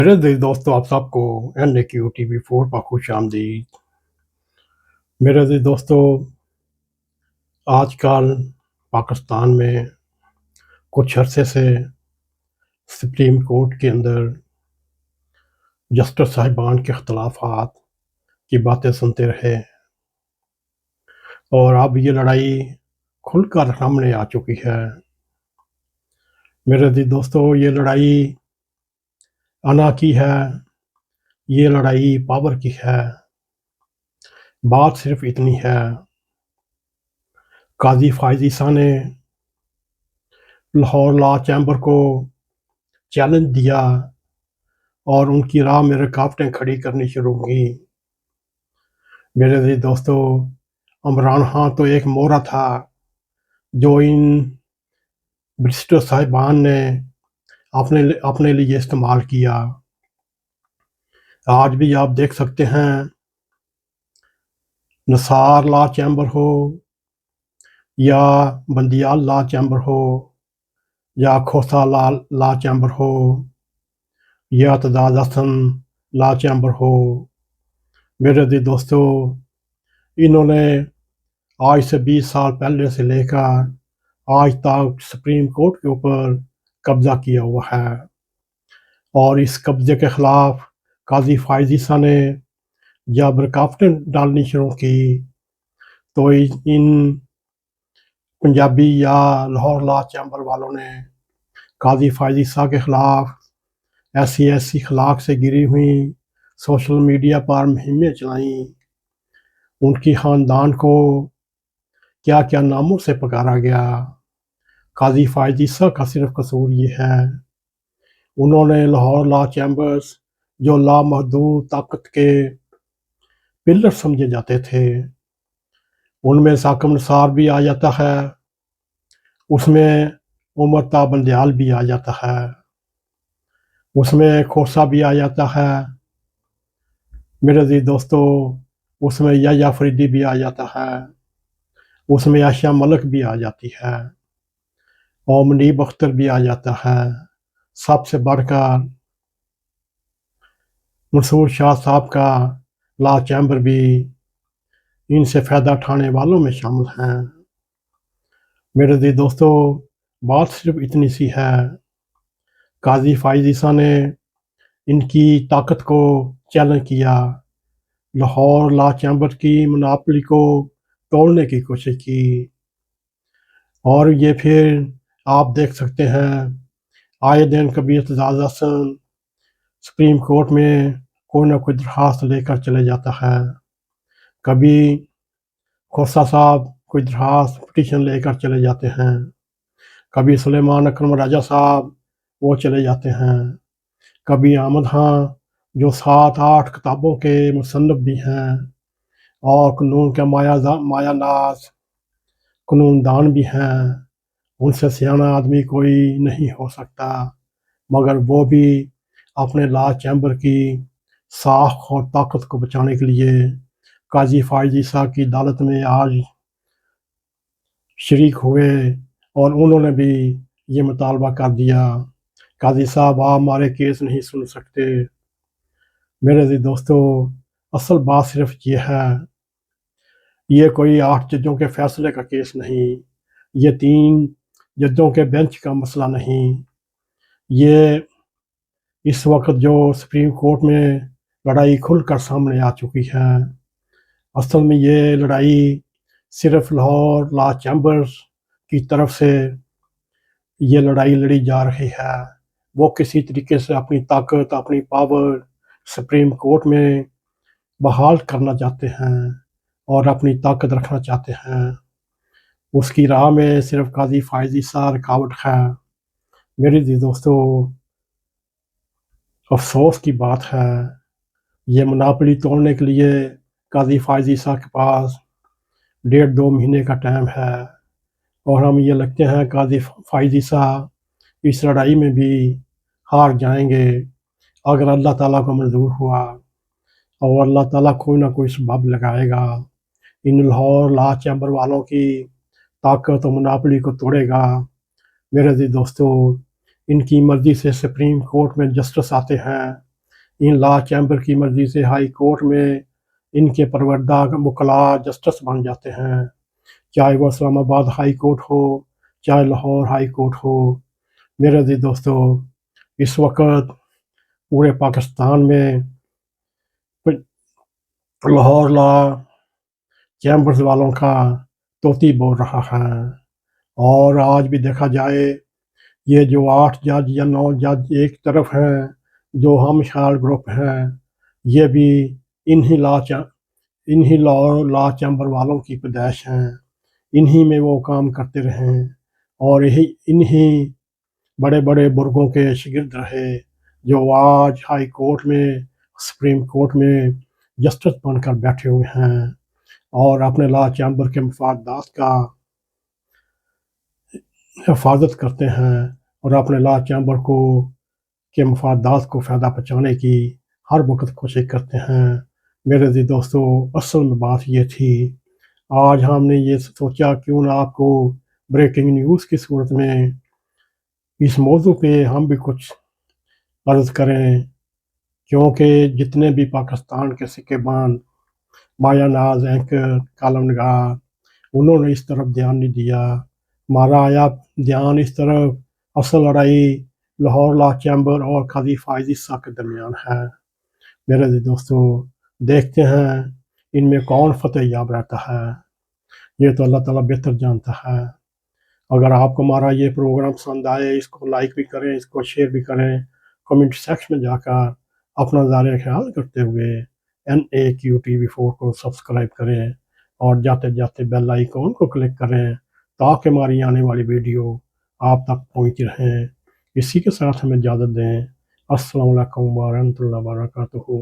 मेरे अज़ीज़ दोस्तों, आप सबको NAQ TV4 पर खुश आमदीद। मेरे अज़ीज़ दोस्तों, आजकल पाकिस्तान में कुछ अरसे से सुप्रीम कोर्ट के अंदर जस्टिस साहिबान के इख्तलाफात की बातें सुनते रहे और अब ये लड़ाई खुलकर सामने आ चुकी है। मेरे अज़ीज़ दोस्तों, ये लड़ाई अना की है, ये लड़ाई पावर की है। बात सिर्फ इतनी है, काजी फायज ईसा ने लाहौर लॉ चैम्बर को चैलेंज दिया और उनकी राह में रुकावटें खड़ी करनी शुरू की। मेरे अज़ीज़ दोस्तों, इमरान खान तो एक मोहरा था जो इन बैरिस्टर साहिबान ने अपने लिए इस्तेमाल किया। आज भी आप देख सकते हैं, निसार लॉ चैम्बर हो या बंदियाल लॉ चैम्बर हो या खोसा लॉ चैम्बर हो या तदाद हसन लॉ चैम्बर हो, मेरे अज़ीज़ दोस्तों, इन्होंने आज से 20 साल पहले से लेकर आज तक सुप्रीम कोर्ट के ऊपर कब्जा किया हुआ है और इस कब्जे के खिलाफ काजी फायज ईसा ने जब रुकावटें डालनी शुरू की तो इन पंजाबी या लाहौर लॉ चैम्बर वालों ने काजी फायज ईसा के खिलाफ ऐसी अखलाक से गिरी हुई सोशल मीडिया पर मुहिमें चलाईं। उनकी ख़ानदान को क्या क्या नामों से पुकारा गया। काजी फायज ईसा का सिर्फ कसूर ये है, उन्होंने लाहौर लॉ चैम्बर्स जो लामहदूद ताकत के पिलर समझे जाते थे, उनमें साकम निसार भी आ जाता है, उसमें उमर ता बंदयाल भी आ जाता है, उसमें खोसा भी आ जाता है। मेरे अज़ीज़ दोस्तों, उसमें याया फरीदी भी आ जाता है, उसमें आयशा मलिक भी आ जाती है और मुनीब अख्तर भी आ जाता है। सबसे बढ़कर मंसूर शाह साहब का लॉ चैम्बर भी इनसे फ़ायदा उठाने वालों में शामिल हैं। मेरे अज़ीज़ दोस्तों, बात सिर्फ इतनी सी है, काजी फायज ईसा ने इनकी ताकत को चैलेंज किया, लाहौर लॉ चैम्बर की मोनोपोली को तोड़ने की कोशिश की और ये फिर आप देख सकते हैं, आए दिन कभी एतजाज़ हसन सुप्रीम कोर्ट में कोई ना कोई दरख्वास्त लेकर चले जाता है, कभी खोसा साहब कोई दरख्वास्त पिटीशन लेकर चले जाते हैं, कभी सुलेमान अकरम राजा साहब वो चले जाते हैं, कभी अहमद खां जो 7-8 किताबों के मुसन्निफ भी हैं और कानून के मायानाज कानून दान भी हैं, उनसे सियाना आदमी कोई नहीं हो सकता, मगर वो भी अपने लॉ चैम्बर की साख और ताकत को बचाने के लिए काजी फायज ईसा की अदालत में आज शरीक हुए और उन्होंने भी ये मुतालबा कर दिया, काजी साहब आप हमारे केस नहीं सुन सकते। मेरे अज़ीज़ दोस्तों, असल बात सिर्फ ये है, ये कोई 8 जजों के फैसले का केस नहीं, ये 3 जजों के बेंच का मसला नहीं, ये इस वक्त जो सुप्रीम कोर्ट में लड़ाई खुलकर सामने आ चुकी है, असल में ये लड़ाई सिर्फ लाहौर लॉ चैम्बर्स की तरफ से ये लड़ाई लड़ी जा रही है। वो किसी तरीके से अपनी ताकत, अपनी पावर सुप्रीम कोर्ट में बहाल करना चाहते हैं और अपनी ताकत रखना चाहते हैं। उसकी राह में सिर्फ काजी फायज ईसा रुकावट है। मेरे जी दोस्तों, अफसोस की बात है, ये मोनोपोली तोड़ने के लिए काजी फायज ईसा के पास 1.5-2 महीने का टाइम है और हम ये लगते हैं काजी फायज ईसा इस लड़ाई में भी हार जाएंगे अगर अल्लाह ताला को मंजूर हुआ और अल्लाह ताला कोई ना कोई सबब लगाएगा, इन लाहौर लॉ चैम्बर वालों की ताकत और मोनोपोली को तोड़ेगा। मेरे अज़ीज़ दोस्तों, इनकी मर्ज़ी से सुप्रीम कोर्ट में जस्टिस आते हैं ان لا چیمبر کی مرضی سے ہائی کورٹ میں ان کے پروردہ وکلا جسٹس بن جاتے ہیں، چاہے وہ اسلام آباد ہائی کورٹ ہو، چاہے لاہور ہائی کورٹ ہو۔ میرے عزیز دوستو، اس وقت پورے پاکستان میں لاہور لا چیمبرز والوں کا طوطی بول رہا ہے، اور آج بھی دیکھا جائے یہ جو 8 جج یا 9 جج ایک طرف ہیں جو ہم خیال گروپ ہیں، یہ بھی انہی لا چیمبر والوں کی پیدائش ہیں، انہی میں وہ کام کرتے رہیں اور انہی بڑے بڑے برگوں کے شاگرد رہے جو آج ہائی کورٹ میں، سپریم کورٹ میں جسٹس بن کر بیٹھے ہوئے ہیں اور اپنے لا چیمبر کے مفادات کا حفاظت کرتے ہیں اور اپنے لا چیمبر کے مفادات کو فائدہ پہنچانے کی ہر وقت کوشش کرتے ہیں۔ میرے عزیز دوستو، اصل میں بات یہ تھی، آج ہم نے یہ سوچا کیوں نہ آپ کو بریکنگ نیوز کی صورت میں اس موضوع پہ ہم بھی کچھ عرض کریں، کیونکہ جتنے بھی پاکستان کے سکے بان، مایا ناز اینکر، کالم نگار، انہوں نے اس طرف دھیان نہیں دیا۔ ہمارا آیا دھیان اس طرف اصل لڑائی لاہور لا چیمبر اور قاضی فائز عیسیٰ کے درمیان ہے۔ میرے دوستو، دیکھتے ہیں ان میں کون فتح یاب رہتا ہے، یہ تو اللہ تعالیٰ بہتر جانتا ہے۔ اگر آپ کو ہمارا یہ پروگرام پسند آئے، اس کو لائک بھی کریں، اس کو شیئر بھی کریں، کمنٹ سیکشن میں جا کر اپنا ظاہر خیال کرتے ہوئے NAQTV4 کو سبسکرائب کریں اور جاتے جاتے بیل آئیکن کو کلک کریں تاکہ ہماری آنے والی ویڈیو آپ تک پہنچ رہیں۔ اسی کے ساتھ ہمیں اجازت دیں۔ السلام علیکم ورحمۃ اللہ وبرکاتہ۔